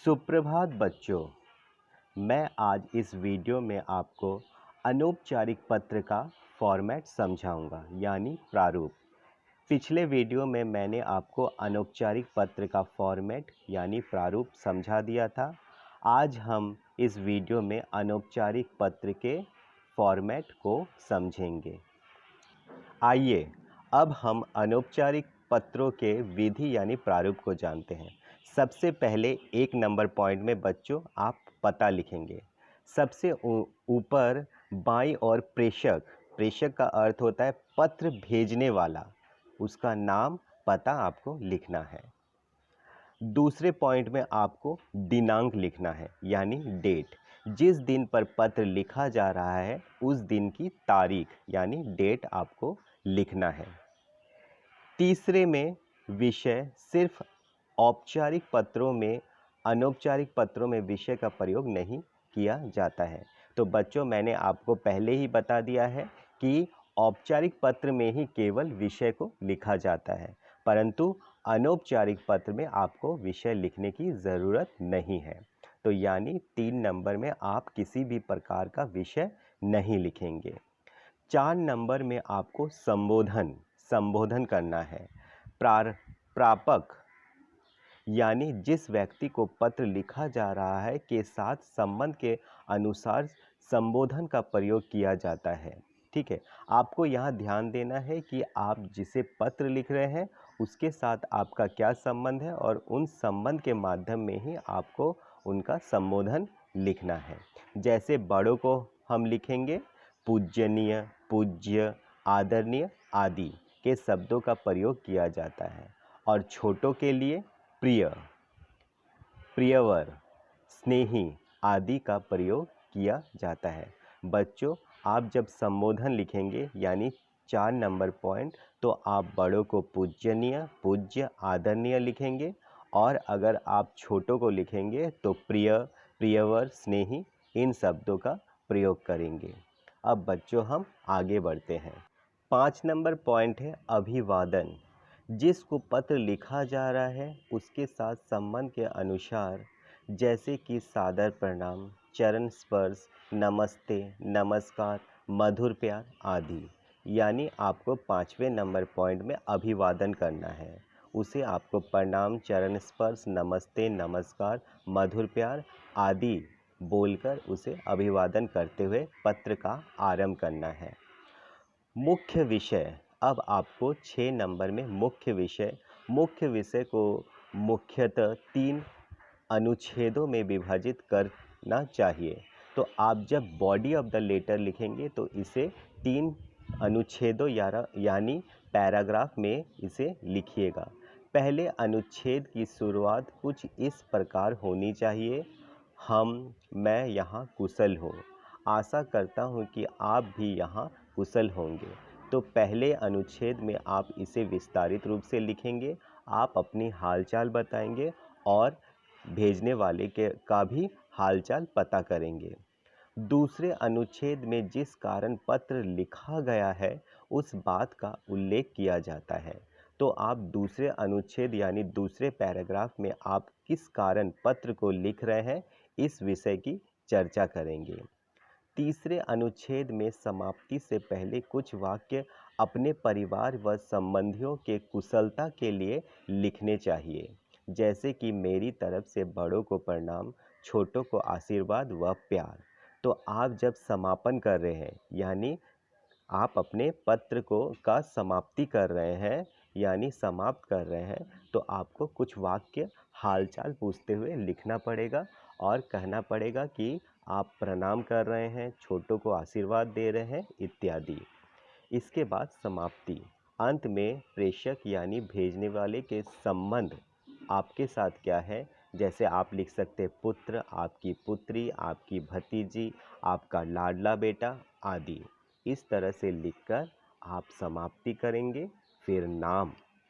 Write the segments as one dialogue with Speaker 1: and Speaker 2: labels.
Speaker 1: सुप्रभात बच्चों। मैं आज इस वीडियो में आपको अनौपचारिक पत्र का फॉर्मेट समझाऊंगा यानी प्रारूप। पिछले वीडियो में मैंने आपको अनौपचारिक पत्र का फॉर्मेट यानी प्रारूप समझा दिया था। आज हम इस वीडियो में अनौपचारिक पत्र के फॉर्मेट को समझेंगे। आइए अब हम अनौपचारिक पत्रों के विधि यानी प्रारूप को जानते हैं। सबसे पहले 1 नंबर पॉइंट में बच्चों आप पता लिखेंगे। सबसे ऊपर बाईं ओर प्रेषक, प्रेषक का अर्थ होता है पत्र भेजने वाला, उसका नाम पता आपको लिखना है। दूसरे पॉइंट में आपको दिनांक लिखना है यानी डेट, जिस दिन पर पत्र लिखा जा रहा है उस दिन की तारीख यानी डेट आपको लिखना है। तीसरे में विषय, सिर्फ औपचारिक पत्रों में, अनौपचारिक पत्रों में विषय का प्रयोग नहीं किया जाता है। तो बच्चों मैंने आपको पहले ही बता दिया है कि औपचारिक पत्र में ही केवल विषय को लिखा जाता है, परंतु अनौपचारिक पत्र में आपको विषय लिखने की ज़रूरत नहीं है। तो यानी 3 नंबर में आप किसी भी प्रकार का विषय नहीं लिखेंगे। 4 नंबर में आपको संबोधन करना है। प्रापक यानी जिस व्यक्ति को पत्र लिखा जा रहा है के साथ संबंध के अनुसार संबोधन का प्रयोग किया जाता है। ठीक है, आपको यहाँ ध्यान देना है कि आप जिसे पत्र लिख रहे हैं उसके साथ आपका क्या संबंध है और उन संबंध के माध्यम में ही आपको उनका संबोधन लिखना है। जैसे बड़ों को हम लिखेंगे पूजनीय, पूज्य, आदरणीय आदि के शब्दों का प्रयोग किया जाता है, और छोटों के लिए प्रिय, प्रियवर, स्नेही आदि का प्रयोग किया जाता है। बच्चों आप जब संबोधन लिखेंगे यानी 4 नंबर पॉइंट, तो आप बड़ों को पूजनीय, पूज्य, आदरणीय लिखेंगे, और अगर आप छोटों को लिखेंगे तो प्रिय, प्रियवर, स्नेही इन शब्दों का प्रयोग करेंगे। अब बच्चों हम आगे बढ़ते हैं। 5 नंबर पॉइंट है अभिवादन। जिसको पत्र लिखा जा रहा है उसके साथ संबंध के अनुसार, जैसे कि सादर प्रणाम, चरण स्पर्श, नमस्ते, नमस्कार, मधुर प्यार आदि, यानी आपको 5वें नंबर पॉइंट में अभिवादन करना है। उसे आपको प्रणाम, चरण स्पर्श, नमस्ते, नमस्कार, मधुर प्यार आदि बोलकर उसे अभिवादन करते हुए पत्र का आरंभ करना है। मुख्य विषय, अब आपको 6 नंबर में मुख्य विषय को मुख्यतः 3 अनुच्छेदों में विभाजित करना चाहिए। तो आप जब बॉडी ऑफ द लेटर लिखेंगे तो इसे 3 अनुच्छेदों यानी पैराग्राफ में इसे लिखिएगा। पहले अनुच्छेद की शुरुआत कुछ इस प्रकार होनी चाहिए, मैं यहाँ कुशल हूँ। आशा करता हूँ कि आप भी यहाँ कुशल होंगे। तो पहले अनुच्छेद में आप इसे विस्तारित रूप से लिखेंगे, आप अपनी हालचाल बताएंगे और भेजने वाले का भी हालचाल पता करेंगे। दूसरे अनुच्छेद में जिस कारण पत्र लिखा गया है उस बात का उल्लेख किया जाता है। तो आप दूसरे अनुच्छेद यानी दूसरे पैराग्राफ में आप किस कारण पत्र को लिख रहे हैं इस विषय की चर्चा करेंगे। तीसरे अनुच्छेद में समाप्ति से पहले कुछ वाक्य अपने परिवार व संबंधियों के कुशलता के लिए लिखने चाहिए, जैसे कि मेरी तरफ से बड़ों को प्रणाम, छोटों को आशीर्वाद व प्यार। तो आप जब समापन कर रहे हैं यानी आप अपने पत्र का समाप्ति कर रहे हैं यानी समाप्त कर रहे हैं, तो आपको कुछ वाक्य हालचाल पूछते हुए लिखना पड़ेगा और कहना पड़ेगा कि आप प्रणाम कर रहे हैं, छोटों को आशीर्वाद दे रहे हैं इत्यादि। इसके बाद समाप्ति, अंत में प्रेषक यानी भेजने वाले के संबंध आपके साथ क्या है, जैसे आप लिख सकते हैं पुत्र, आपकी पुत्री, आपकी भतीजी, आपका लाडला बेटा आदि। इस तरह से लिखकर आप समाप्ति करेंगे, फिर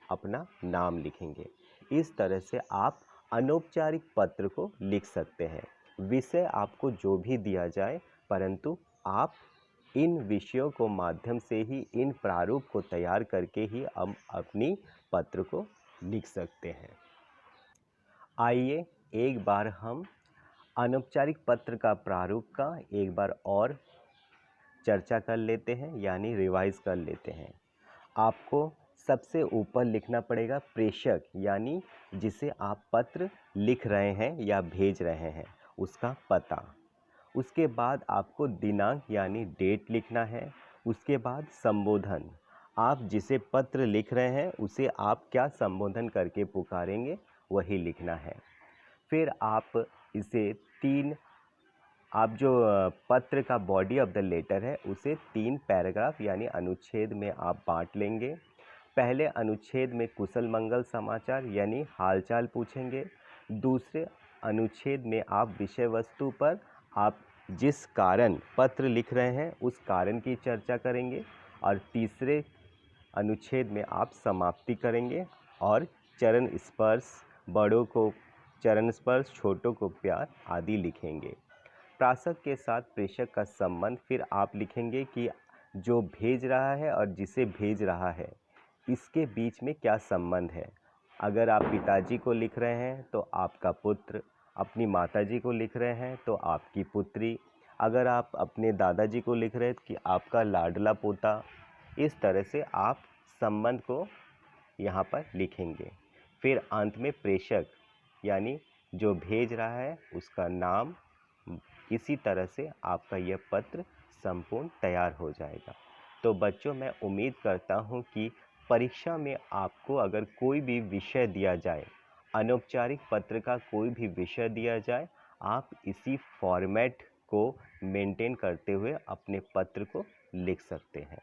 Speaker 1: अपना नाम लिखेंगे। इस तरह से आप अनौपचारिक पत्र को लिख सकते हैं। विषय आपको जो भी दिया जाए, परंतु आप इन विषयों को माध्यम से ही, इन प्रारूप को तैयार करके ही हम अपनी पत्र को लिख सकते हैं। आइए एक बार हम अनौपचारिक पत्र का प्रारूप का एक बार और चर्चा कर लेते हैं, यानी रिवाइज कर लेते हैं। आपको सबसे ऊपर लिखना पड़ेगा प्रेषक, यानी जिसे आप पत्र लिख रहे हैं या भेज रहे हैं, उसका पता। उसके बाद आपको दिनांक यानी डेट लिखना है। उसके बाद संबोधन, आप जिसे पत्र लिख रहे हैं उसे आप क्या संबोधन करके पुकारेंगे वही लिखना है। फिर आप इसे आप जो पत्र का बॉडी ऑफ द लेटर है उसे 3 पैराग्राफ यानी अनुच्छेद में आप बांट लेंगे। पहले अनुच्छेद में कुशल मंगल समाचार यानी हालचाल पूछेंगे। दूसरे अनुच्छेद में आप विषय वस्तु पर आप जिस कारण पत्र लिख रहे हैं उस कारण की चर्चा करेंगे। और तीसरे अनुच्छेद में आप समाप्ति करेंगे और चरण स्पर्श, बड़ों को चरण स्पर्श, छोटों को प्यार आदि लिखेंगे। प्रासक के साथ प्रेषक का संबंध फिर आप लिखेंगे कि जो भेज रहा है और जिसे भेज रहा है इसके बीच में क्या संबंध है। अगर आप पिताजी को लिख रहे हैं तो आपका पुत्र, अपनी माताजी को लिख रहे हैं तो आपकी पुत्री, अगर आप अपने दादाजी को लिख रहे हैं कि आपका लाडला पोता। इस तरह से आप संबंध को यहाँ पर लिखेंगे। फिर अंत में प्रेषक यानी जो भेज रहा है उसका नाम। इसी तरह से आपका यह पत्र संपूर्ण तैयार हो जाएगा। तो बच्चों, मैं उम्मीद करता हूँ कि परीक्षा में आपको अगर कोई भी विषय दिया जाए, अनौपचारिक पत्र का कोई भी विषय दिया जाए, आप इसी फॉर्मेट को मेंटेन करते हुए अपने पत्र को लिख सकते हैं।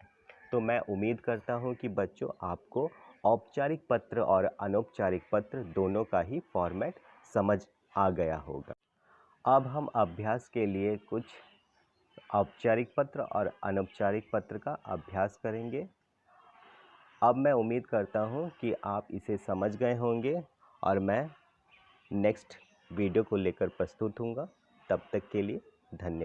Speaker 1: तो मैं उम्मीद करता हूँ कि बच्चों आपको औपचारिक पत्र और अनौपचारिक पत्र दोनों का ही फॉर्मेट समझ आ गया होगा। अब हम अभ्यास के लिए कुछ औपचारिक पत्र और अनौपचारिक पत्र का अभ्यास करेंगे। अब मैं उम्मीद करता हूँ कि आप इसे समझ गए होंगे और मैं नेक्स्ट वीडियो को लेकर प्रस्तुत हूँगा। तब तक के लिए धन्यवाद।